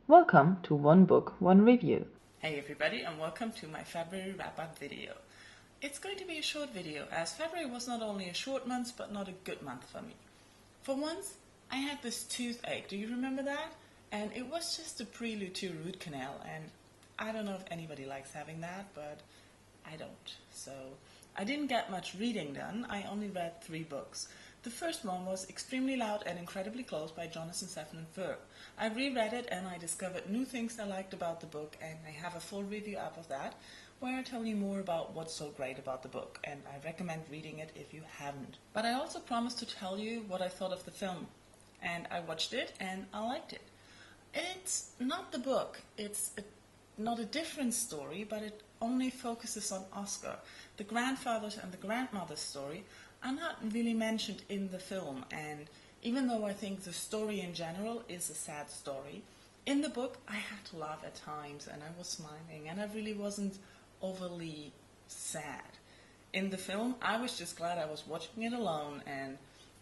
Welcome to One Book, One Review. Hey everybody, and welcome to my February wrap-up video. It's going to be a short video, as February was not only a short month, but not a good month for me. For once, I had this toothache, do you remember that? And it was just a prelude to a root canal, and I don't know if anybody likes having that, but I don't. So, I didn't get much reading done, I only read 3 books. The first one was Extremely Loud and Incredibly Close by Jonathan Safran Foer. I reread it and I discovered new things I liked about the book, and I have a full review up of that where I tell you more about what's so great about the book, and I recommend reading it if you haven't. But I also promised to tell you what I thought of the film, and I watched it and I liked it. It's not the book, it's not a different story, but it only focuses on Oscar. The grandfather's and the grandmother's story are not really mentioned in the film, and even though I think the story in general is a sad story, in the book I had to laugh at times and I was smiling and I really wasn't overly sad. In the film I was just glad I was watching it alone and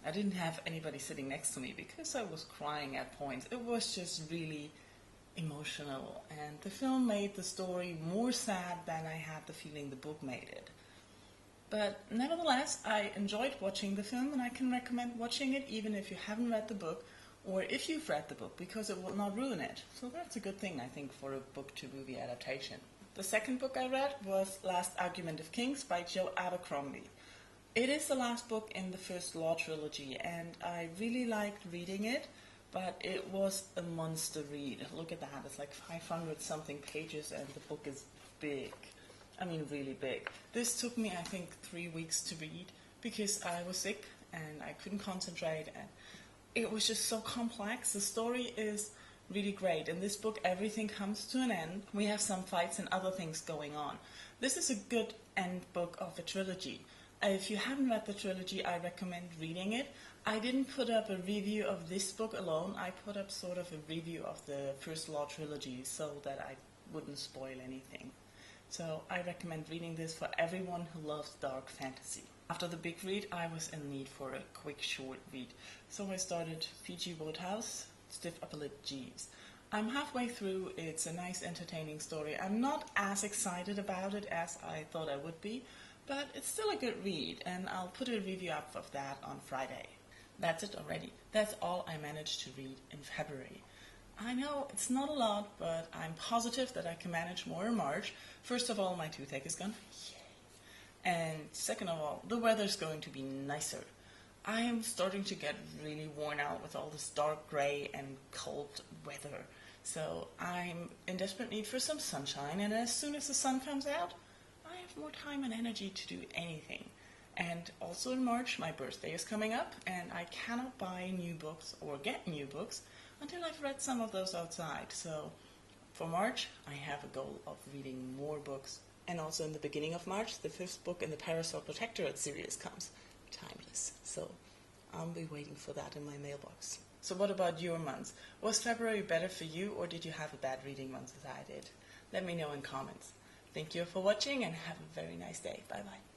I didn't have anybody sitting next to me because I was crying at points. It was just really emotional, and the film made the story more sad than I had the feeling the book made it. But nevertheless, I enjoyed watching the film, and I can recommend watching it even if you haven't read the book, or if you've read the book, because it will not ruin it. So that's a good thing, I think, for a book-to-movie adaptation. The second book I read was Last Argument of Kings by Joe Abercrombie. It is the last book in the First Law trilogy, and I really liked reading it, but it was a monster read. Look at that, it's like 500 something pages, and the book is big. I mean really big. This took me I think 3 weeks to read because I was sick and I couldn't concentrate, and it was just so complex. The story is really great. In this book everything comes to an end. We have some fights and other things going on. This is a good end book of a trilogy. If you haven't read the trilogy, I recommend reading it. I didn't put up a review of this book alone. I put up sort of a review of the First Law trilogy so that I wouldn't spoil anything. So I recommend reading this for everyone who loves dark fantasy. After the big read, I was in need for a quick short read. So I started Fiji Wodehouse, Stiff Upper Lip Jeeves. I'm halfway through. It's a nice entertaining story. I'm not as excited about it as I thought I would be, but it's still a good read, and I'll put a review up of that on Friday. That's it already. That's all I managed to read in February. I know it's not a lot, but I'm positive that I can manage more in March. First of all, my toothache is gone. Yay. And second of all, the weather's going to be nicer. I am starting to get really worn out with all this dark gray and cold weather. So I'm in desperate need for some sunshine, and as soon as the sun comes out, I have more time and energy to do anything. And also in March, my birthday is coming up, and I cannot buy new books or get new books until I've read some of those outside. So for March, I have a goal of reading more books. And also in the beginning of March, the 5th book in the Parasol Protectorate series comes. Timeless. So I'll be waiting for that in my mailbox. So what about your months? Was February better for you, or did you have a bad reading month as I did? Let me know in comments. Thank you for watching and have a very nice day. Bye bye.